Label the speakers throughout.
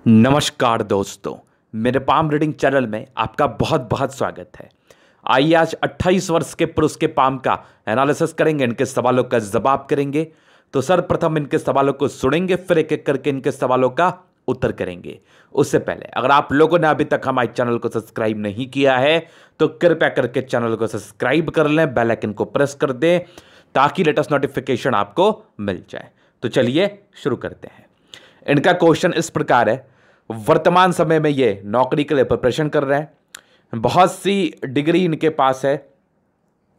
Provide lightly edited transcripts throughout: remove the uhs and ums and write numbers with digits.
Speaker 1: नमस्कार दोस्तों, मेरे पाम रीडिंग चैनल में आपका बहुत बहुत स्वागत है। आइए आज 28 वर्ष के पुरुष के पाम का एनालिसिस करेंगे, इनके सवालों का जवाब करेंगे। तो सर्वप्रथम इनके सवालों को सुनेंगे, फिर एक एक करके इनके सवालों का उत्तर करेंगे। उससे पहले अगर आप लोगों ने अभी तक हमारे चैनल को सब्सक्राइब नहीं किया है तो कृपया करके चैनल को सब्सक्राइब कर लें, बेल आइकन को प्रेस कर दें ताकि लेटेस्ट नोटिफिकेशन आपको मिल जाए। तो चलिए शुरू करते हैं। इनका क्वेश्चन इस प्रकार है, वर्तमान समय में ये नौकरी के लिए प्रिपरेशन कर रहे हैं, बहुत सी डिग्री इनके पास है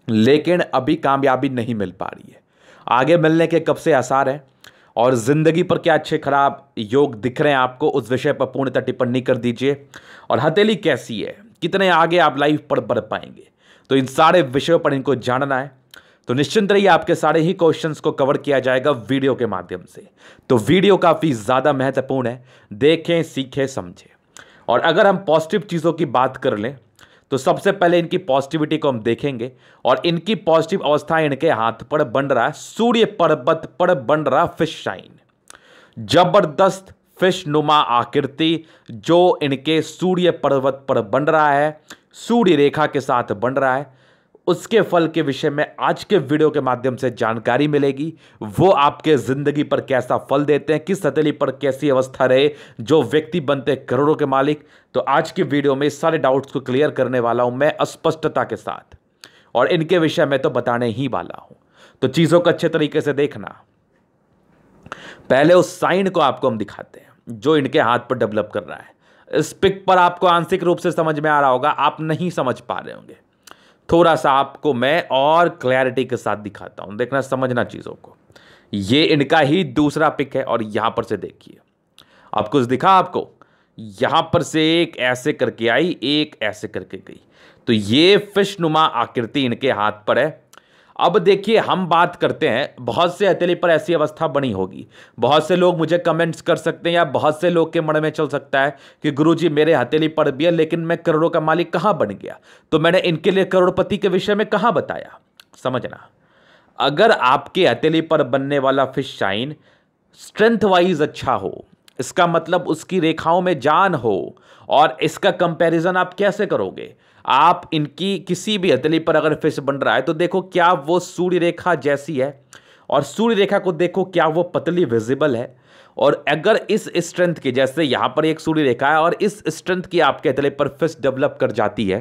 Speaker 1: लेकिन अभी कामयाबी नहीं मिल पा रही है। आगे मिलने के कब से आसार हैं और जिंदगी पर क्या अच्छे खराब योग दिख रहे हैं आपको, उस विषय पर पूर्णतः टिप्पणी कर दीजिए। और हथेली कैसी है, कितने आगे आप लाइफ पर बढ़ पाएंगे, तो इन सारे विषयों पर इनको जानना है। तो निश्चिंत रहिए, आपके सारे ही क्वेश्चंस को कवर किया जाएगा वीडियो के माध्यम से। तो वीडियो काफ़ी ज़्यादा महत्वपूर्ण है, देखें सीखें समझें। और अगर हम पॉजिटिव चीज़ों की बात कर लें तो सबसे पहले इनकी पॉजिटिविटी को हम देखेंगे। और इनकी पॉजिटिव अवस्था इनके हाथ पर बन रहा है, सूर्य पर्वत पर बन रहा फिश शाइन, जबरदस्त फिश नुमा आकृति जो इनके सूर्य पर्वत पर बन रहा है, सूर्य रेखा के साथ बन रहा है। उसके फल के विषय में आज के वीडियो के माध्यम से जानकारी मिलेगी। वो आपके जिंदगी पर कैसा फल देते हैं, किस हथेली पर कैसी अवस्था रहे जो व्यक्ति बनते करोड़ों के मालिक। तो आज की वीडियो में सारे डाउट्स को क्लियर करने वाला हूं मैं स्पष्टता के साथ, और इनके विषय में तो बताने ही वाला हूं। तो चीजों को अच्छे तरीके से देखना। पहले उस साइन को आपको हम दिखाते हैं जो इनके हाथ पर डेवलप कर रहा है। इस पिक पर आपको आंशिक रूप से समझ में आ रहा होगा, आप नहीं समझ पा रहे होंगे। थोड़ा सा आपको मैं और क्लैरिटी के साथ दिखाता हूं, देखना समझना चीजों को। ये इनका ही दूसरा पिक है और यहां पर से देखिए, आप कुछ दिखा आपको, यहां पर से एक ऐसे करके आई, एक ऐसे करके गई। तो ये फिश नुमा आकृति इनके हाथ पर है। अब देखिए हम बात करते हैं, बहुत से हथेली पर ऐसी अवस्था बनी होगी। बहुत से लोग मुझे कमेंट्स कर सकते हैं या बहुत से लोग के मन में चल सकता है कि गुरुजी मेरे हथेली पर भी है लेकिन मैं करोड़ों का मालिक कहां बन गया। तो मैंने इनके लिए करोड़पति के विषय में कहां बताया, समझना। अगर आपके हथेली पर बनने वाला फिश शाइन स्ट्रेंथ वाइज अच्छा हो, इसका मतलब उसकी रेखाओं में जान हो। और इसका कंपैरिजन आप कैसे करोगे, आप इनकी किसी भी हथेली पर अगर फिश बन रहा है तो देखो क्या वो सूर्य रेखा जैसी है, और सूर्य रेखा को देखो क्या वो पतली विजिबल है। और अगर इस स्ट्रेंथ की, जैसे यहां पर एक सूर्य रेखा है और इस स्ट्रेंथ की आपके हथेली पर फिश डेवलप कर जाती है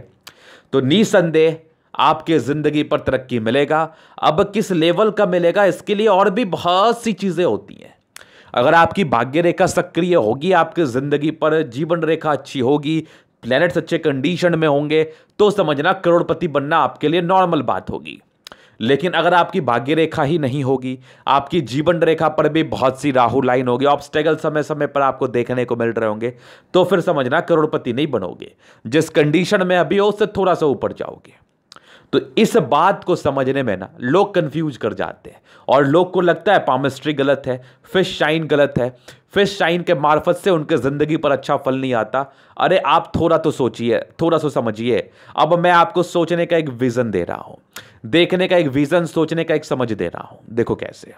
Speaker 1: तो निसंदेह आपके जिंदगी पर तरक्की मिलेगा। अब किस लेवल का मिलेगा, इसके लिए और भी बहुत सी चीजें होती हैं। अगर आपकी भाग्य रेखा सक्रिय होगी, आपकी जिंदगी पर जीवन रेखा अच्छी होगी, प्लैनेट्स अच्छे कंडीशन में होंगे, तो समझना करोड़पति बनना आपके लिए नॉर्मल बात होगी। लेकिन अगर आपकी भाग्य रेखा ही नहीं होगी, आपकी जीवन रेखा पर भी बहुत सी राहु लाइन होगी, ऑब्स्टेकल समय समय पर आपको देखने को मिल रहे होंगे, तो फिर समझना करोड़पति नहीं बनोगे। जिस कंडीशन में अभी हो उससे थोड़ा सा ऊपर जाओगे। तो इस बात को समझने में ना लोग कंफ्यूज कर जाते हैं और लोग को लगता है पामिस्ट्री गलत है, फिश शाइन गलत है, फिश शाइन के मार्फत से उनके जिंदगी पर अच्छा फल नहीं आता। अरे आप थोड़ा तो सोचिए, थोड़ा सा समझिए। अब मैं आपको सोचने का एक विजन दे रहा हूं, देखने का एक विजन, सोचने का एक समझ दे रहा हूं। देखो कैसे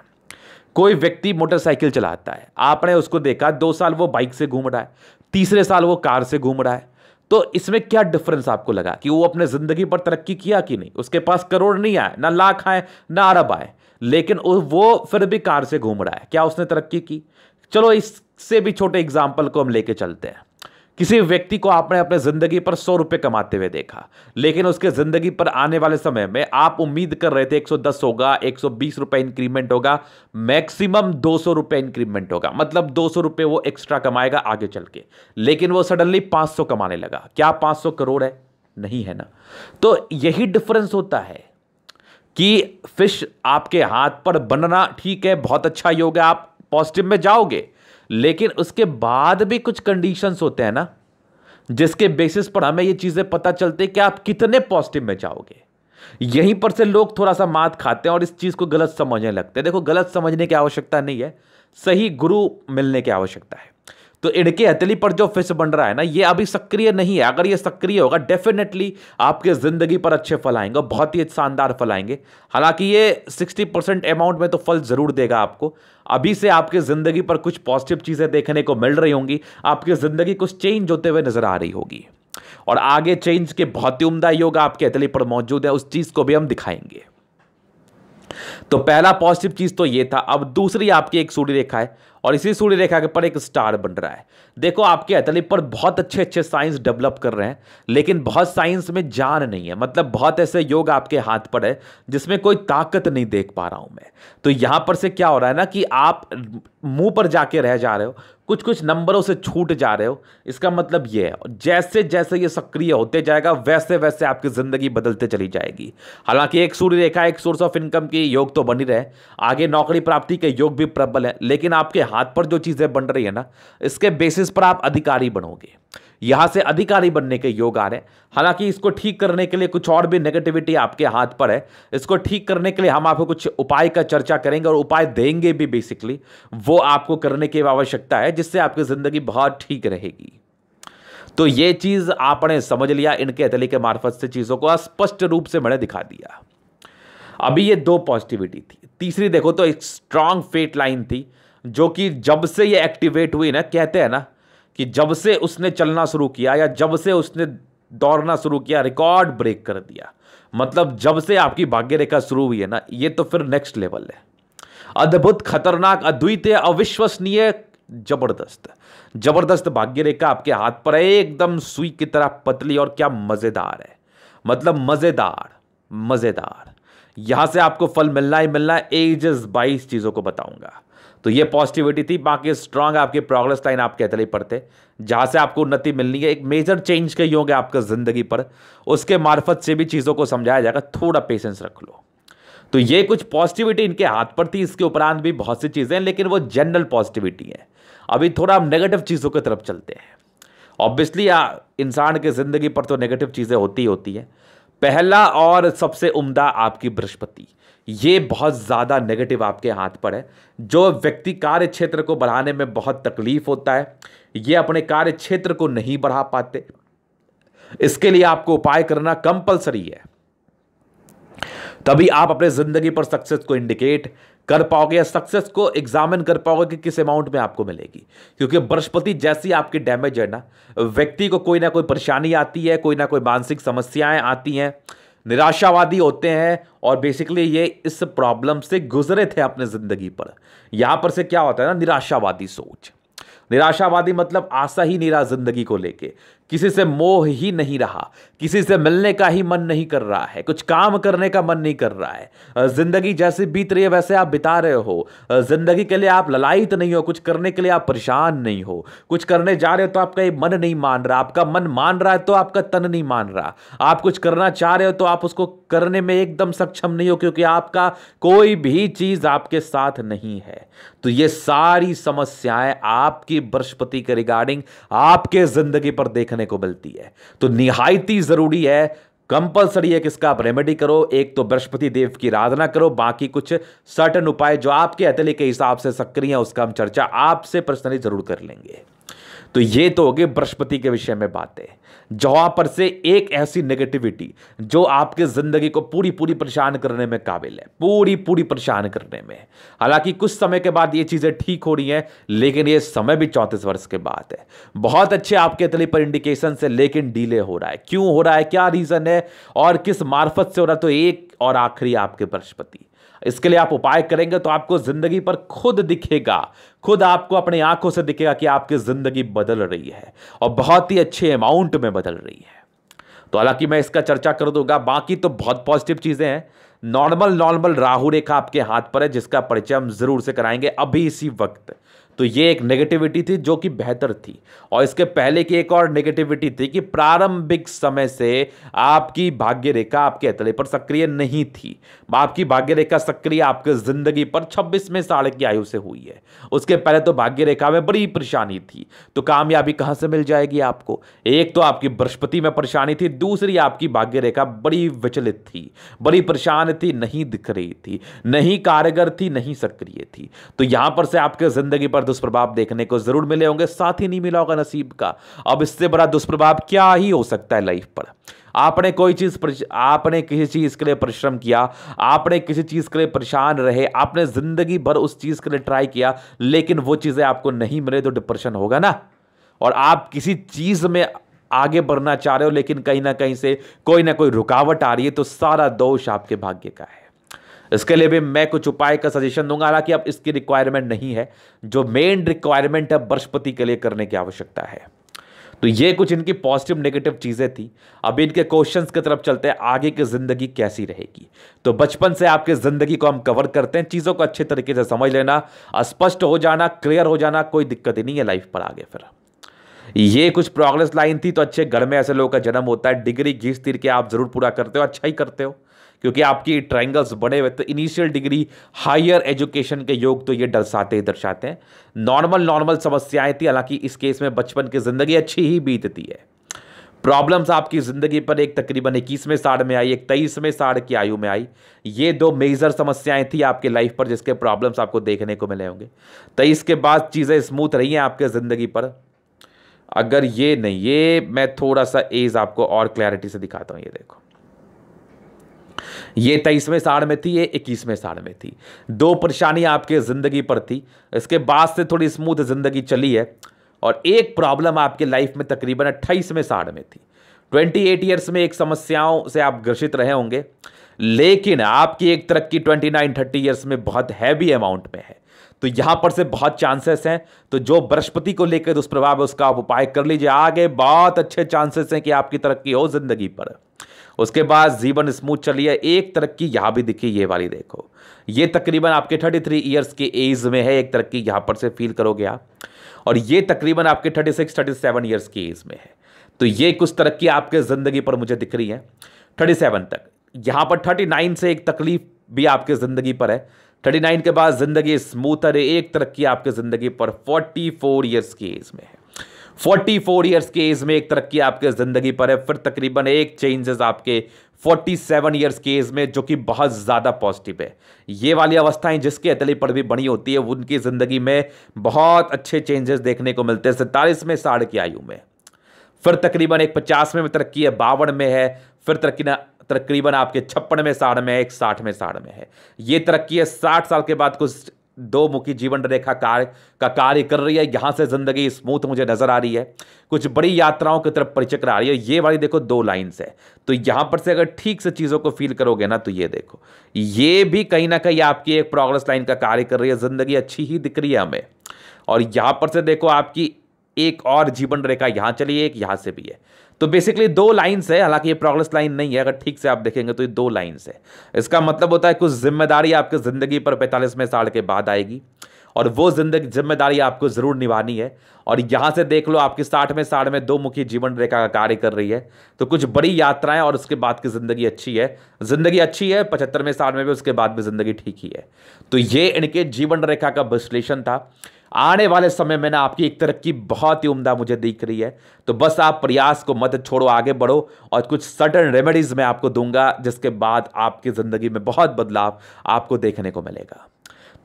Speaker 1: कोई व्यक्ति मोटरसाइकिल चलाता है, आपने उसको देखा 2 साल वो बाइक से घूम रहा है, तीसरे साल वो कार से घूम रहा है। तो इसमें क्या डिफरेंस आपको लगा कि वो अपने जिंदगी पर तरक्की किया कि नहीं। उसके पास करोड़ नहीं आए, ना लाख आए, ना अरब आए, लेकिन वो फिर भी कार से घूम रहा है। क्या उसने तरक्की की? चलो इससे भी छोटे एग्जाम्पल को हम लेके चलते हैं। किसी व्यक्ति को आपने अपने जिंदगी पर 100 रुपए कमाते हुए देखा, लेकिन उसके जिंदगी पर आने वाले समय में आप उम्मीद कर रहे थे 110 होगा, 120 रुपए इंक्रीमेंट होगा, मैक्सिमम 200 रुपए इंक्रीमेंट होगा, मतलब 200 रुपए वो एक्स्ट्रा कमाएगा आगे चल के। लेकिन वो सडनली 500 कमाने लगा। क्या 500 करोड़ है? नहीं है ना। तो यही डिफरेंस होता है कि फिश आपके हाथ पर बनना ठीक है, बहुत अच्छा योग है, आप पॉजिटिव में जाओगे, लेकिन उसके बाद भी कुछ कंडीशंस होते हैं ना जिसके बेसिस पर हमें ये चीजें पता चलती है कि आप कितने पॉजिटिव में जाओगे। यहीं पर से लोग थोड़ा सा मात खाते हैं और इस चीज को गलत समझने लगते हैं। देखो गलत समझने की आवश्यकता नहीं है, सही गुरु मिलने की आवश्यकता है। तो इनके हथेली पर जो फिश बन रहा है ना, ये अभी सक्रिय नहीं है। अगर ये सक्रिय होगा डेफिनेटली आपके जिंदगी पर अच्छे फल आएंगे, बहुत ही शानदार फल आएंगे। हालांकि ये 60% अमाउंट में तो फल जरूर देगा आपको। अभी से आपके जिंदगी पर कुछ पॉजिटिव चीजें देखने को मिल रही होंगी, आपकी जिंदगी कुछ चेंज होते हुए नजर आ रही होगी, और आगे चेंज के बहुत ही उम्दा योग आपके हथेली पर मौजूद है। उस चीज को भी हम दिखाएंगे। तो पहला पॉजिटिव चीज तो ये था। अब दूसरी आपकी एक सूर्य रेखा है, और इसी सूर्य रेखा के पर एक स्टार बन रहा है। देखो आपके हथेली पर बहुत अच्छे अच्छे साइंस डेवलप कर रहे हैं, लेकिन बहुत साइंस में जान नहीं है। मतलब बहुत ऐसे योग आपके हाथ पर है जिसमें कोई ताकत नहीं देख पा रहा हूं मैं। तो यहां पर से क्या हो रहा है ना कि आप मुंह पर जाके रह जा रहे हो, कुछ कुछ नंबरों से छूट जा रहे हो। इसका मतलब ये है जैसे जैसे ये सक्रिय होते जाएगा वैसे वैसे आपकी जिंदगी बदलते चली जाएगी। हालांकि एक सूर्य रेखा, एक सोर्स ऑफ इनकम की योग तो बनी रहे, आगे नौकरी प्राप्ति के योग भी प्रबल है, लेकिन आपके हाथ पर जो चीजें बन रही है ना, इसके बेसिस पर आप अधिकारी बनोगे। यहां से अधिकारी बनने के योग आ रहे हैं। हालांकि इसको ठीक करने के लिए कुछ और भी नेगेटिविटी आपके हाथ पर है। इसको ठीक करने के लिए हम आपको कुछ उपाय का चर्चा करेंगे और उपाय देंगे भी। बेसिकली वो आपको करने की आवश्यकता है जिससे आपकी जिंदगी बहुत ठीक रहेगी। तो ये चीज आपने समझ लिया, इनके हथेली के मार्फत से चीजों को स्पष्ट रूप से मैंने दिखा दिया। अभी ये दो पॉजिटिविटी थी। तीसरी देखो तो एक स्ट्रांग फेट लाइन थी, जो कि जब से ये एक्टिवेट हुई ना, कहते हैं ना कि जब से उसने चलना शुरू किया या जब से उसने दौड़ना शुरू किया, रिकॉर्ड ब्रेक कर दिया। मतलब जब से आपकी भाग्य रेखा शुरू हुई है ना, ये तो फिर नेक्स्ट लेवल है। अद्भुत, खतरनाक, अद्वितीय, अविश्वसनीय, जबरदस्त जबरदस्त भाग्य रेखा आपके हाथ पर है, एकदम सुई की तरह पतली, और क्या मजेदार है। मतलब मजेदार मजेदार। यहां से आपको फल मिलना ही मिलना है। एजेस 22 चीजों को बताऊंगा। तो ये पॉजिटिविटी थी। बाकी स्ट्रांग आपके प्रोग्रेस लाइन आपके हथेली पर थे, जहां से आपको उन्नति मिलनी है। एक मेजर चेंज के योग है आपका जिंदगी पर, उसके मार्फत से भी चीजों को समझाया जाएगा। थोड़ा पेशेंस रख लो। तो ये कुछ पॉजिटिविटी इनके हाथ पर थी। इसके उपरांत भी बहुत सी चीजें, लेकिन वो जनरल पॉजिटिविटी है। अभी थोड़ा हम नेगेटिव चीजों की तरफ चलते हैं। ऑब्वियसली इंसान की जिंदगी पर तो नेगेटिव चीजें होती है। पहला और सबसे उम्दा आपकी बृहस्पति, ये बहुत ज्यादा नेगेटिव आपके हाथ पर है। जो व्यक्ति कार्य क्षेत्र को बढ़ाने में बहुत तकलीफ होता है, ये अपने कार्य क्षेत्र को नहीं बढ़ा पाते। इसके लिए आपको उपाय करना कंपलसरी है, तभी आप अपने जिंदगी पर सक्सेस को इंडिकेट कर पाओगे या सक्सेस को एग्जामिन कर पाओगे कि किस अमाउंट में आपको मिलेगी। क्योंकि बृहस्पति जैसी आपकी डैमेज है ना, व्यक्ति को कोई ना कोई परेशानी आती है, कोई ना कोई मानसिक समस्याएं आती हैं, निराशावादी होते हैं, और बेसिकली ये इस प्रॉब्लम से गुजरे थे अपने जिंदगी पर। यहां पर से क्या होता है ना, निराशावादी सोच। निराशावादी मतलब आशा ही नहीं रहा जिंदगी को लेके, किसी से मोह ही नहीं रहा, किसी से मिलने का ही मन नहीं कर रहा है, कुछ काम करने का मन नहीं कर रहा है। जिंदगी जैसी बीत रही है वैसे आप बिता रहे हो। जिंदगी के लिए आप ललायित नहीं हो, कुछ करने के लिए आप परेशान नहीं हो। कुछ करने जा रहे हो तो आपका मन नहीं मान रहा, आपका मन मान रहा है तो आपका तन नहीं मान रहा। आप कुछ करना चाह रहे हो तो आप उसको करने में एकदम सक्षम नहीं हो, क्योंकि आपका कोई भी चीज आपके साथ नहीं है। तो ये सारी समस्याएं आपकी बृहस्पति के रिगार्डिंग आपके जिंदगी पर देखने को मिलती है। तो निहायत ही जरूरी है, कंपलसरी है कि इसका आप रेमेडी करो। एक तो बृहस्पति देव की आराधना करो, बाकी कुछ सर्टेन उपाय जो आपके हथेली के हिसाब से सक्रिय है उसका हम चर्चा आपसे पर्सनली जरूर कर लेंगे। तो ये तो हो गए बृहस्पति के विषय में बातें। जहां पर से एक ऐसी नेगेटिविटी जो आपके जिंदगी को पूरी पूरी परेशान करने में काबिल है, पूरी पूरी परेशान करने में। हालांकि कुछ समय के बाद ये चीजें ठीक हो रही हैं, लेकिन ये समय भी 34 वर्ष के बाद है। बहुत अच्छे आपके हथेली पर इंडिकेशन है, लेकिन डिले हो रहा है। क्यों हो रहा है, क्या रीजन है और किस मार्फत से हो रहा है? तो एक और आखिरी आपके बृहस्पति, इसके लिए आप उपाय करेंगे तो आपको जिंदगी पर खुद दिखेगा, खुद आपको अपनी आंखों से दिखेगा कि आपकी जिंदगी बदल रही है, और बहुत ही अच्छे अमाउंट में बदल रही है। तो हालांकि मैं इसका चर्चा कर दूंगा। बाकी तो बहुत पॉजिटिव चीजें हैं। नॉर्मल राहु रेखा आपके हाथ पर है, जिसका परिचय हम जरूर से कराएंगे अभी इसी वक्त। तो ये एक नेगेटिविटी थी जो कि बेहतर थी, और इसके पहले की एक और नेगेटिविटी थी कि प्रारंभिक समय से आपकी भाग्य रेखा आपके हथेली पर सक्रिय नहीं थी। आपकी भाग्य रेखा सक्रिय आपके जिंदगी पर 26वें साल की आयु से हुई है। उसके पहले तो भाग्य रेखा में बड़ी परेशानी थी। तो कामयाबी कहां से मिल जाएगी आपको? एक तो आपकी बृहस्पति में परेशानी थी, दूसरी आपकी भाग्य रेखा बड़ी विचलित थी, बड़ी परेशान थी, नहीं दिख रही थी, नहीं कारगर थी, नहीं सक्रिय थी। तो यहां पर से आपके जिंदगी पर पर दुष्प्रभाव देखने को जरूर मिले होंगे, साथ ही नहीं मिला होगा नसीब का। अब इससे बड़ा दुष्प्रभाव क्या ही हो सकता है लाइफ पर। आपने आपने किसी चीज के लिए परिश्रम किया, आपने किसी चीज के लिए परेशान रहे, आपने जिंदगी भर उस चीज के लिए ट्राई किया, लेकिन वो चीजें आपको नहीं मिले तो डिप्रेशन होगा ना। और आप किसी चीज में आगे बढ़ना चाह रहे हो, लेकिन कहीं ना कहीं से कोई ना कोई रुकावट आ रही है, तो सारा दोष आपके भाग्य का है। इसके लिए भी मैं कुछ उपाय का सजेशन दूंगा, हालांकि अब इसकी रिक्वायरमेंट नहीं है। जो मेन रिक्वायरमेंट है बृहस्पति के लिए करने की आवश्यकता है। तो ये कुछ इनकी पॉजिटिव नेगेटिव चीजें थी। अब इनके क्वेश्चंस की तरफ चलते हैं, आगे की जिंदगी कैसी रहेगी। तो बचपन से आपकी जिंदगी को हम कवर करते हैं, चीजों को अच्छे तरीके से समझ लेना, स्पष्ट हो जाना, क्लियर हो जाना, कोई दिक्कत ही नहीं है लाइफ पर आगे। फिर ये कुछ प्रोग्रेस लाइन थी। तो अच्छे घर में ऐसे लोगों का जन्म होता है, डिग्री घींच तीर के आप जरूर पूरा करते हो, अच्छा ही करते हो, क्योंकि आपकी ट्रायंगल्स बने हुए। तो इनिशियल डिग्री, हायर एजुकेशन के योग तो ये दर्शाते हैं। नॉर्मल समस्याएं थी, हालांकि इस केस में बचपन की जिंदगी अच्छी ही बीतती है। प्रॉब्लम्स आपकी जिंदगी पर एक तकरीबन 21वें साल में आई, एक 23वें साल की आयु में आई। ये दो मेजर समस्याएं थी आपके लाइफ पर, जिसके प्रॉब्लम्स आपको देखने को मिले होंगे। 23 के बाद चीज़ें स्मूथ रही हैं आपके ज़िंदगी पर। अगर ये नहीं, ये मैं थोड़ा सा एज आपको और क्लैरिटी से दिखाता हूँ। ये देखो, ये 23वें साल में थी, ये 21वें साल में थी। दो परेशानी आपके ज़िंदगी पर थी। इसके बाद से थोड़ी स्मूथ ज़िंदगी चली है। और एक प्रॉब्लम आपके लाइफ में तकरीबन 28वें साल में थी। 28 ईयर्स में एक समस्याओं से आप ग्रसित रहे होंगे, लेकिन आपकी एक तरक्की 29-30 ईयर्स में बहुत हैवी अमाउंट में है। तो यहां पर से बहुत चांसेस हैं। तो जो बृहस्पति को लेकर दुष्प्रभाव है उसका आप उपाय कर लीजिए, आगे बहुत अच्छे चांसेस हैं कि आपकी तरक्की हो जिंदगी पर। उसके बाद जीवन स्मूथ चलिए। एक तरक्की यहां भी दिखी, ये वाली देखो, ये तकरीबन आपके 33 ईयर्स के एज में है। एक तरक्की यहां पर से फील करोगे आप। और ये तकरीबन आपके 36-37 ईयर्स की एज में है। तो ये कुछ तरक्की आपके जिंदगी पर मुझे दिख रही है 37 तक। यहां पर 39 से एक तकलीफ भी आपके जिंदगी पर है। 39 के बाद जिंदगी स्मूथर है। एक तरक्की आपके जिंदगी पर 44 ईयर्स की एज में है। 44 ईयर्स की एज में एक तरक्की आपके जिंदगी पर है। फिर तकरीबन एक चेंजेस आपके 47 ईयर्स की एज में, जो कि बहुत ज्यादा पॉजिटिव है। ये वाली अवस्थाएं जिसके हथेली पर भी बनी होती है, उनकी जिंदगी में बहुत अच्छे चेंजेस देखने को मिलते हैं 47वें साल की आयु में। फिर तकरीबन एक 50वें में तरक्की है, 52 में है। फिर तकरीबन आपके 56वें साल में है, एक 60वें साल में है। ये तरक्की है 60 साल के बाद कुछ दो मुखी जीवन रेखा कार्य कर रही है। यहां से जिंदगी स्मूथ मुझे नजर आ रही है। कुछ बड़ी यात्राओं की तरफ परिचक्र आ रही है। ये वाली देखो 2 लाइन्स है। तो यहां पर से अगर ठीक से चीजों को फील करोगे ना, तो ये देखो, ये भी कहीं ना कहीं आपकी एक प्रोग्रेस लाइन का कार्य कर रही है। जिंदगी अच्छी ही दिख रही है हमें। और यहां पर से देखो, आपकी एक और जीवन रेखा यहां चली है, एक यहां से भी है। तो बेसिकली 2 लाइन्स है, हालांकि ये प्रोग्रेस लाइन नहीं है। अगर ठीक से आप देखेंगे तो ये 2 लाइन्स है। इसका मतलब होता है कुछ जिम्मेदारी आपकी जिंदगी पर 45वें साल के बाद आएगी, और वो जिम्मेदारी आपको जरूर निभानी है। और यहां से देख लो, आपकी 60वें साल में 2 मुखी जीवन रेखा का कार्य कर रही है। तो कुछ बड़ी यात्राएं, और उसके बाद की जिंदगी अच्छी है। जिंदगी अच्छी है 75वें साल में भी, उसके बाद भी जिंदगी ठीक ही है। तो ये इनके जीवन रेखा का विश्लेषण था। आने वाले समय में ना आपकी एक तरक्की बहुत ही उम्दा मुझे दिख रही है। तो बस आप प्रयास को मत छोड़ो, आगे बढ़ो। और कुछ सर्टेन रेमेडीज मैं आपको दूंगा, जिसके बाद आपकी जिंदगी में बहुत बदलाव आपको देखने को मिलेगा।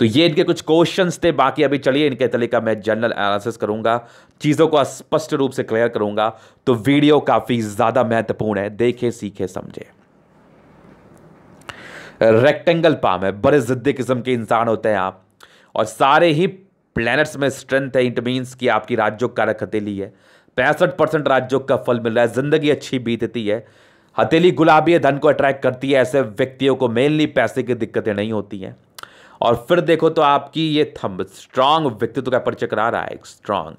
Speaker 1: तो ये इनके कुछ क्वेश्चंस थे। बाकी अभी चलिए इनके तरीका मैं जनरल एनालिसिस करूंगा, चीजों को स्पष्ट रूप से क्लियर करूंगा। तो वीडियो काफी ज्यादा महत्वपूर्ण है, देखे सीखे समझे। रेक्टेंगल पाम है, बड़े जिद्दी किस्म के इंसान होते हैं आप, और सारे ही प्लैनेट्स में स्ट्रेंथ है। इट मीन्स कि आपकी राजयोग कारक हथेली है। 65% राजयोग का फल मिल रहा है। जिंदगी अच्छी बीतती है। हथेली गुलाबी है, धन को अट्रैक्ट करती है। ऐसे व्यक्तियों को मेनली पैसे की दिक्कतें नहीं होती हैं। और फिर देखो तो आपकी ये थंब स्ट्रांग व्यक्तित्व का परिचय करा रहा है, स्ट्रांग।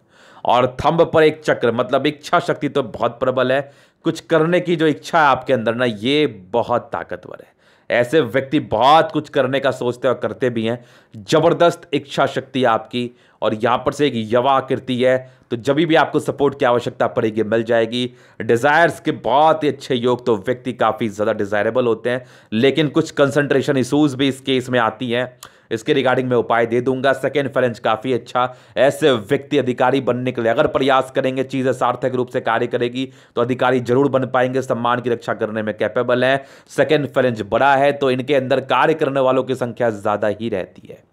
Speaker 1: और थंब पर एक चक्र, मतलब इच्छा शक्ति तो बहुत प्रबल है। कुछ करने की जो इच्छा है आपके अंदर ना, ये बहुत ताकतवर है। ऐसे व्यक्ति बहुत कुछ करने का सोचते और करते भी हैं। जबरदस्त इच्छा शक्ति आपकी। और यहां पर से एक यवा आकृति है, तो जब भी आपको सपोर्ट की आवश्यकता पड़ेगी मिल जाएगी। डिजायर्स के बहुत ही अच्छे योग, तो व्यक्ति काफी ज्यादा डिजायरेबल होते हैं। लेकिन कुछ कंसंट्रेशन इशूज भी इस केस में आती हैं, इसके रिगार्डिंग मैं उपाय दे दूंगा। सेकेंड फेरेंज काफी अच्छा। ऐसे व्यक्ति अधिकारी बनने के लिए अगर प्रयास करेंगे, चीजें सार्थक रूप से कार्य करेगी, तो अधिकारी जरूर बन पाएंगे। सम्मान की रक्षा करने में कैपेबल है। सेकेंड फेरेंज बड़ा है, तो इनके अंदर कार्य करने वालों की संख्या ज्यादा ही रहती है।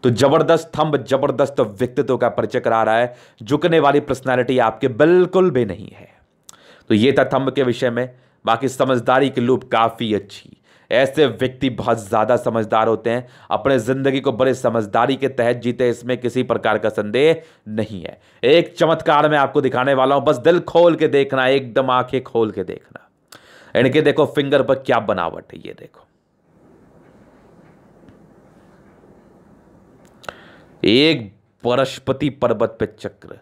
Speaker 1: तो जबरदस्त थंब, जबरदस्त व्यक्तित्व का परिचय करा रहा है, झुकने वाली पर्सनालिटी आपके बिल्कुल भी नहीं है। तो ये था थंब के विषय में। बाकी समझदारी की लूप काफी अच्छी, ऐसे व्यक्ति बहुत ज्यादा समझदार होते हैं, अपने जिंदगी को बड़े समझदारी के तहत जीते, इसमें किसी प्रकार का संदेह नहीं है। एक चमत्कार मैं आपको दिखाने वाला हूं, बस दिल खोल के देखना, एकदम आंखें खोल के देखना। इनके देखो फिंगर पर क्या बनावट है, ये देखो, एक बृहस्पति पर्वत पे चक्र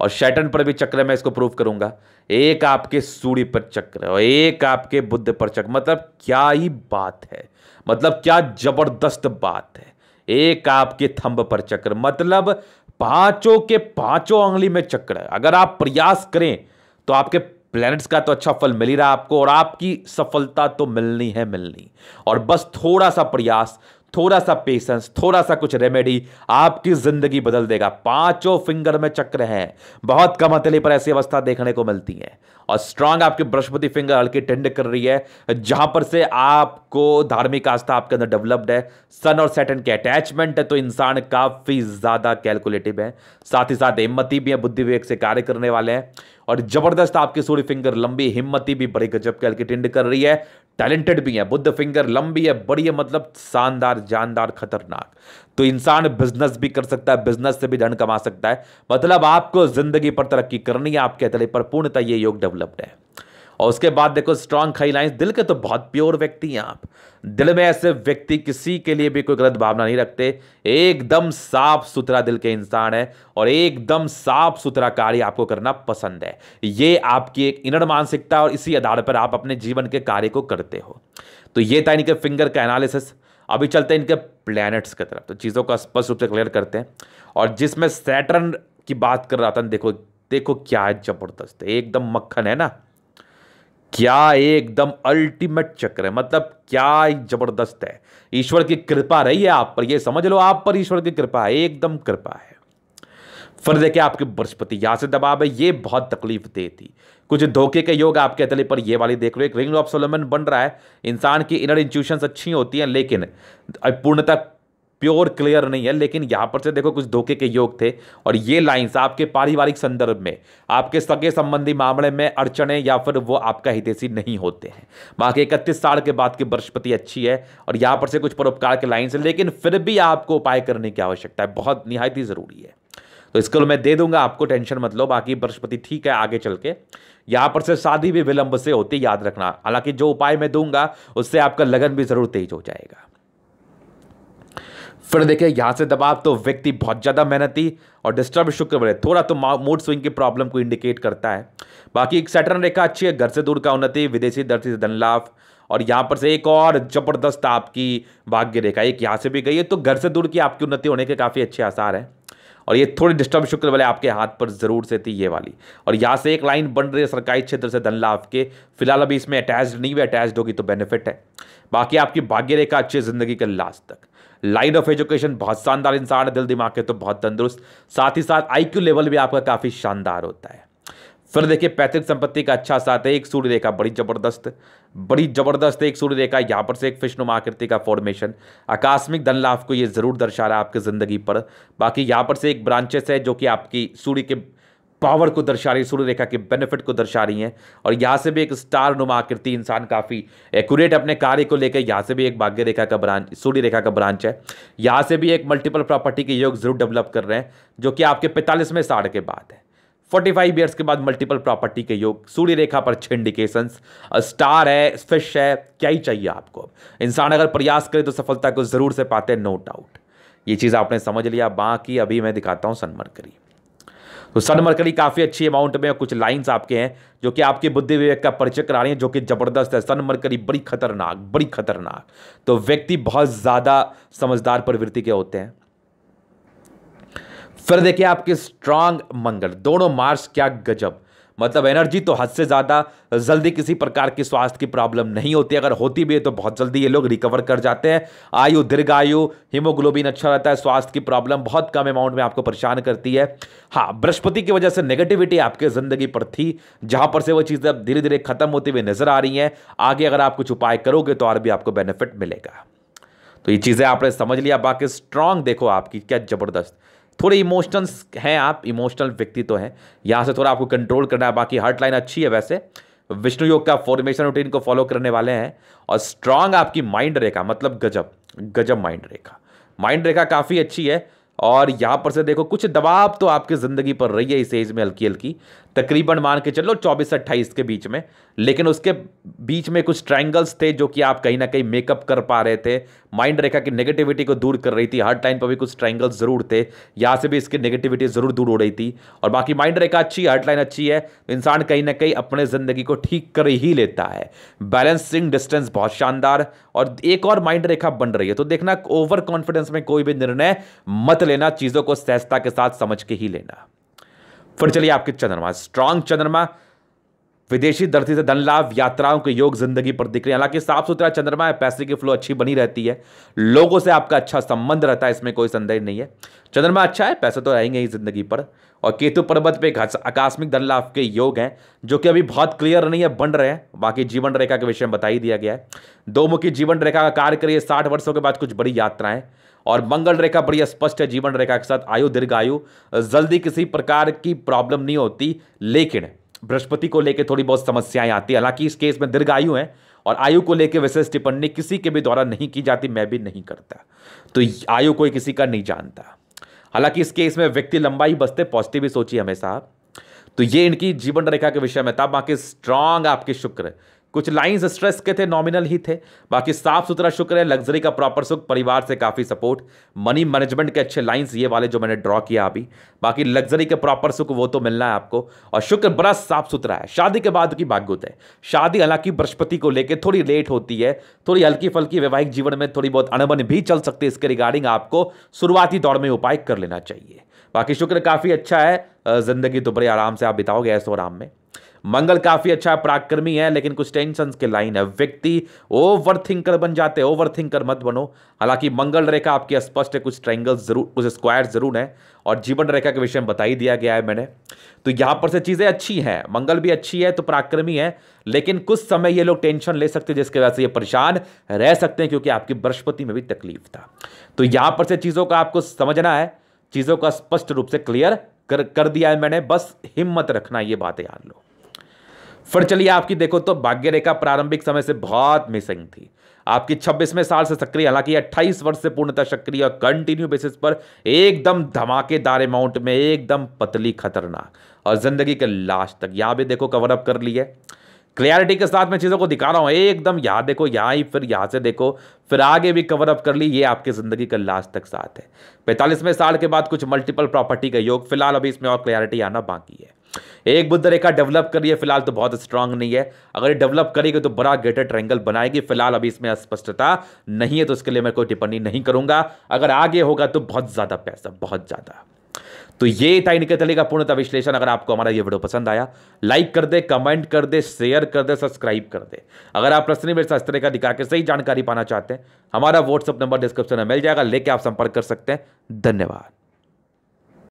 Speaker 1: और सैटर्न पर भी चक्र है, मैं इसको प्रूव करूंगा। एक आपके सूर्य पर चक्र और एक आपके बुध पर चक्र, मतलब क्या ही बात है, मतलब क्या जबरदस्त बात है। एक आपके थंब पर चक्र, मतलब पांचों के पांचों अंगुली में चक्र है। अगर आप प्रयास करें तो आपके प्लैनेट्स का तो अच्छा फल मिल ही रहा है आपको, और आपकी सफलता तो मिलनी है मिलनी। और बस थोड़ा सा प्रयास, थोड़ा सा पेशेंस, थोड़ा सा कुछ रेमेडी, आपकी जिंदगी बदल देगा। पांचों फिंगर में चक्र हैं, बहुत कम हथेली पर ऐसी अवस्था देखने को मिलती है। और स्ट्रांग आपकी बृहस्पति फिंगर हल्की टेंड कर रही है, जहां पर से आपको धार्मिक आस्था आपके अंदर डेवलप्ड है, सन और सैटर्न के अटैचमेंट है, तो इंसान काफी ज्यादा कैलकुलेटिव है, साथ ही साथ हिम्मती भी है, बुद्धि विवेक से कार्य करने वाले हैं। और जबरदस्त आपकी सूर्य फिंगर लंबी, हिम्मती भी बड़ी गजब के हल्की टेंड कर रही है, टैलेंटेड भी है। बुद्ध फिंगर लंबी है, बड़ी है, मतलब शानदार, जानदार, खतरनाक। तो इंसान बिजनेस भी कर सकता है, बिजनेस से भी धन कमा सकता है, मतलब आपको जिंदगी पर तरक्की करनी है, आपके हथेली पर पूर्णतः ये योग डेवलप्ड है। और उसके बाद देखो स्ट्रांग खाई लाइंस, दिल के तो बहुत प्योर व्यक्ति हैं आप। दिल में ऐसे व्यक्ति किसी के लिए भी कोई गलत भावना नहीं रखते, एकदम साफ सुथरा दिल के इंसान है, और एकदम साफ सुथरा कार्य आपको करना पसंद है। ये आपकी एक इनर मानसिकता, और इसी आधार पर आप अपने जीवन के कार्य को करते हो। तो ये था इनके फिंगर का एनालिसिस। अभी चलते हैं इनके प्लैनेट्स की तरफ, तो चीज़ों को स्पष्ट रूप से क्लियर करते हैं। और जिसमें सैटर्न की बात कर रहा था, देखो देखो क्या है, जबरदस्त है, एकदम मक्खन है ना, क्या एकदम अल्टीमेट चक्र है, मतलब क्या जबरदस्त है। ईश्वर की कृपा रही है आप पर, ये समझ लो आप पर ईश्वर की कृपा है, एकदम कृपा है। फिर देखिए आपके बृहस्पति, यहां से दबाव है, ये बहुत तकलीफ दे थी, कुछ धोखे के योग आपके हथेली पर, ये वाली देख लो, एक रिंग ऑफ सोलोमन बन रहा है। इंसान की इनर इंट्यूशंस अच्छी होती हैं, लेकिन पूर्णतः प्योर क्लियर नहीं है। लेकिन यहां पर से देखो कुछ धोखे के योग थे, और ये लाइंस आपके पारिवारिक संदर्भ में, आपके सगे संबंधी मामले में अड़चने, या फिर वो आपका हितैषी नहीं होते हैं। बाकी 31 साल के बाद की बृहस्पति अच्छी है, और यहां पर से कुछ परोपकार के लाइंस है, लेकिन फिर भी आपको उपाय करने की आवश्यकता है, बहुत निहायत ही जरूरी है। तो इसको मैं दे दूंगा आपको, टेंशन मत लो। बाकी बृहस्पति ठीक है, आगे चल के यहां पर से शादी भी विलंब से होती, याद रखना। हालांकि जो उपाय मैं दूंगा उससे आपका लगन भी जरूर तेज हो जाएगा। फिर देखिए यहां से दबाव, तो व्यक्ति बहुत ज्यादा मेहनती और डिस्टर्ब शुक्र बने, थोड़ा तो मूड स्विंग की प्रॉब्लम को इंडिकेट करता है। बाकी एक सैटर्न रेखा अच्छी है, घर से दूर का उन्नति, विदेशी दृष्टि से धन लाभ। और यहां पर से एक और जबरदस्त आपकी भाग्य रेखा एक यहां से भी गई है, तो घर से दूर की आपकी उन्नति होने के काफी अच्छे आसार हैं। और ये थोड़ी डिस्टर्ब शुक्र वाले आपके हाथ पर जरूर से थी, ये वाली। और यहां से एक लाइन बन रही है सरकारी क्षेत्र से धन लाभ के, फिलहाल अभी इसमें अटैच्ड नहीं हुई, अटैच्ड होगी तो बेनिफिट है। बाकी आपकी भाग्य रेखा अच्छी जिंदगी के लास्ट तक। लाइन ऑफ एजुकेशन बहुत शानदार इंसान है, दिल दिमाग के तो बहुत तंदुरुस्त, साथ ही साथ आईक्यू लेवल भी आपका काफी शानदार होता है। फिर देखिए पैतृक संपत्ति का अच्छा साथ है, एक सूर्य रेखा बड़ी जबरदस्त एक सूर्य रेखा, यहां पर से एक फिशनुमा आकृति का फॉर्मेशन, आकस्मिक धन लाभ को ये जरूर दर्शा रहा है आपकी जिंदगी पर। बाकी यहां पर से एक ब्रांचेस है जो कि आपकी सूर्य के पावर को दर्शा रही है, सूर्य रेखा के बेनिफिट को दर्शा रही हैं। और यहां से भी एक स्टार नुमा आकृति, इंसान काफी एक्यूरेट अपने कार्य को लेकर, यहां से भी एक भाग्य रेखा का ब्रांच, सूर्य रेखा का ब्रांच है। यहां से भी एक मल्टीपल प्रॉपर्टी के योग जरूर डेवलप कर रहे हैं, जो कि आपके 45वें साल के बाद है। 45 ईयर्स के बाद मल्टीपल प्रॉपर्टी के योग, सूर्य रेखा पर 6 इंडिकेशंस, स्टार है, फिश है, क्या ही चाहिए आपको। इंसान अगर प्रयास करे तो सफलता को जरूर से पाते हैं, नो डाउट। ये चीज आपने समझ लिया। बाकी अभी मैं दिखाता हूं सन मरकरी। तो सन मरकरी काफी अच्छी अमाउंट में, कुछ लाइंस आपके हैं जो कि आपके बुद्धि विवेक का परिचय करा रही हैं, जो कि जबरदस्त है। सन मरकरी बड़ी खतरनाक। तो व्यक्ति बहुत ज्यादा समझदार प्रवृत्ति के होते हैं। फिर देखिए आपके स्ट्रांग मंगल, दोनों मार्स, क्या गजब, मतलब एनर्जी तो हद से ज्यादा, जल्दी किसी प्रकार की स्वास्थ्य की प्रॉब्लम नहीं होती, अगर होती भी है तो बहुत जल्दी ये लोग रिकवर कर जाते हैं। आयु, दीर्घायु, हीमोग्लोबिन अच्छा रहता है, स्वास्थ्य की प्रॉब्लम बहुत कम अमाउंट में आपको परेशान करती है। हाँ, बृहस्पति की वजह से नेगेटिविटी आपके जिंदगी पर थी, जहां पर से वो चीजें अब धीरे धीरे खत्म होती हुई नजर आ रही हैं। आगे अगर आप कुछ उपाय करोगे तो और भी आपको बेनिफिट मिलेगा। तो ये चीज़ें आपने समझ लिया। बाकी स्ट्रांग देखो आपकी क्या ज़बरदस्त, थोड़े इमोशंस हैं, आप इमोशनल व्यक्ति तो हैं, यहाँ से थोड़ा आपको कंट्रोल करना है। बाकी हार्ट लाइन अच्छी है, वैसे विष्णु योग का फॉर्मेशन रूटीन को फॉलो करने वाले हैं। और स्ट्रांग आपकी माइंड रेखा, मतलब गजब गजब माइंड रेखा काफ़ी अच्छी है। और यहाँ पर से देखो कुछ दबाव तो आपकी ज़िंदगी पर रही है इस एज में, हल्की हल्की, तकरीबन मान के चलो 24 से 28 के बीच में। लेकिन उसके बीच में कुछ ट्रायंगल्स थे जो कि आप कहीं ना कहीं मेकअप कर पा रहे थे, माइंड रेखा की नेगेटिविटी को दूर कर रही थी। हार्ट लाइन पर भी कुछ ट्रायंगल्स जरूर थे, यहाँ से भी इसकी नेगेटिविटी जरूर दूर हो रही थी। और बाकी माइंड रेखा अच्छी है, हार्ट लाइन अच्छी है, तो इंसान कहीं ना कहीं अपने ज़िंदगी को ठीक कर ही लेता है। बैलेंसिंग डिस्टेंस बहुत शानदार, और एक और माइंड रेखा बन रही है। तो देखना, ओवर कॉन्फिडेंस में कोई भी निर्णय मत लेना, चीज़ों को सहजता के साथ समझ के ही लेना। फिर चलिए आपके चंद्रमा, स्ट्रांग चंद्रमा, विदेशी धरती से धन लाभ, यात्राओं के योग जिंदगी पर दिख रहे हैं। हालांकि साफ सुथरा चंद्रमा है, पैसे की फ्लो अच्छी बनी रहती है, लोगों से आपका अच्छा संबंध रहता है, इसमें कोई संदेह नहीं है। चंद्रमा अच्छा है, पैसे तो रहेंगे ही जिंदगी पर। और केतु पर्वत पे आकस्मिक धन लाभ के योग हैं जो कि अभी बहुत क्लियर नहीं है, बन रहे हैं। बाकी जीवन रेखा के विषय में बता ही दिया गया है। दो मुखी जीवन रेखा का कार्य करिए, 60 वर्षों के बाद कुछ बड़ी यात्राएं। और मंगल रेखा बड़ी स्पष्ट है जीवन रेखा के साथ, आयु दीर्घायु, जल्दी किसी प्रकार की प्रॉब्लम नहीं होती। लेकिन बृहस्पति को लेकर थोड़ी बहुत समस्याएं आती है। हालांकि इस केस में दीर्घायु है और आयु को लेकर विशेष टिप्पणी किसी के भी द्वारा नहीं की जाती, मैं भी नहीं करता, तो आयु कोई किसी का नहीं जानता। हालांकि इस केस में व्यक्ति लंबाई बसते, पॉजिटिव ही सोचिए हमेशा आप। तो ये इनकी जीवन रेखा के विषय में था। बाकी स्ट्रांग आपके शुक्र, कुछ लाइंस स्ट्रेस के थे, नॉमिनल ही थे। बाकी साफ सुथरा शुक्र है, लग्जरी का प्रॉपर सुख, परिवार से काफी सपोर्ट, मनी मैनेजमेंट के अच्छे लाइंस ये वाले जो मैंने ड्रॉ किया अभी। बाकी लग्जरी के प्रॉपर सुख वो तो मिलना है आपको। और शुक्र बड़ा साफ सुथरा है। शादी के बाद की भाग्योदय, शादी हालांकि बृहस्पति को लेकर थोड़ी लेट होती है, थोड़ी हल्की फल्की वैवाहिक जीवन में थोड़ी बहुत अनबन भी चल सकती है, इसके रिगार्डिंग आपको शुरुआती दौर में उपाय कर लेना चाहिए। बाकी शुक्र काफी अच्छा है, जिंदगी तो बड़े आराम से आप बिताओगे, ऐसो आराम में। मंगल काफी अच्छा पराक्रमी है, लेकिन कुछ टेंशन के लाइन है, व्यक्ति ओवर थिंकर बन जाते हैं, ओवर थिंकर मत बनो। हालांकि मंगल रेखा आपकी स्पष्ट है, कुछ ट्रायंगल्स जरूर, कुछ स्क्वायर जरूर है। और जीवन रेखा के विषय में बता ही दिया गया है मैंने। तो यहां पर से चीजें अच्छी हैं, मंगल भी अच्छी है तो पराक्रमी है, लेकिन कुछ समय ये लोग टेंशन ले सकते हैं जिसकी वजह से ये परेशान रह सकते हैं, क्योंकि आपकी बृहस्पति में भी तकलीफ था। तो यहां पर से चीजों का आपको समझना है, चीजों का स्पष्ट रूप से क्लियर कर दिया है मैंने, बस हिम्मत रखना, ये बातें जान लो। फिर चलिए आपकी देखो तो भाग्य रेखा प्रारंभिक समय से बहुत मिसिंग थी। आपकी 26वें साल से सक्रिय, हालांकि 28 वर्ष से पूर्णतः सक्रिय और कंटिन्यू बेसिस पर एकदम धमाकेदार अमाउंट में, एकदम पतली खतरनाक, और जिंदगी के लास्ट तक यहां भी देखो कवर अप कर ली है। क्लियरिटी के साथ मैं चीज़ों को दिखा रहा हूं, एकदम यहां देखो, यहां ही, फिर यहां से देखो, फिर आगे भी कवर अप कर ली। ये आपकी जिंदगी का लास्ट तक साथ है। 45वें साल के बाद कुछ मल्टीपल प्रॉपर्टी का योग, फिलहाल अभी इसमें और क्लियरिटी आना बाकी है। एक बुध रेखा डेवलप कर रही है, फिलहाल तो बहुत स्ट्रांग नहीं है। अगर डेवलप करेगी तो बड़ा ग्रेटर ट्रायंगल बनाएगी, फिलहाल अभी इसमें अस्पष्टता नहीं है, तो इसके लिए मैं कोई टिप्पणी नहीं करूंगा। अगर आगे होगा तो बहुत ज्यादा पैसा, बहुत ज्यादा। तो ये था इनके तले का पूर्णतः विश्लेषण। अगर आपको हमारा ये वीडियो पसंद आया, लाइक कर दे, कमेंट कर दे, शेयर कर दे, सब्सक्राइब कर दे। अगर आप पर्सनली मेरे साथ इस तरह का दिखा के सही जानकारी पाना चाहते हैं, हमारा व्हाट्सएप नंबर डिस्क्रिप्शन में मिल जाएगा, लेके आप संपर्क कर सकते हैं। धन्यवाद।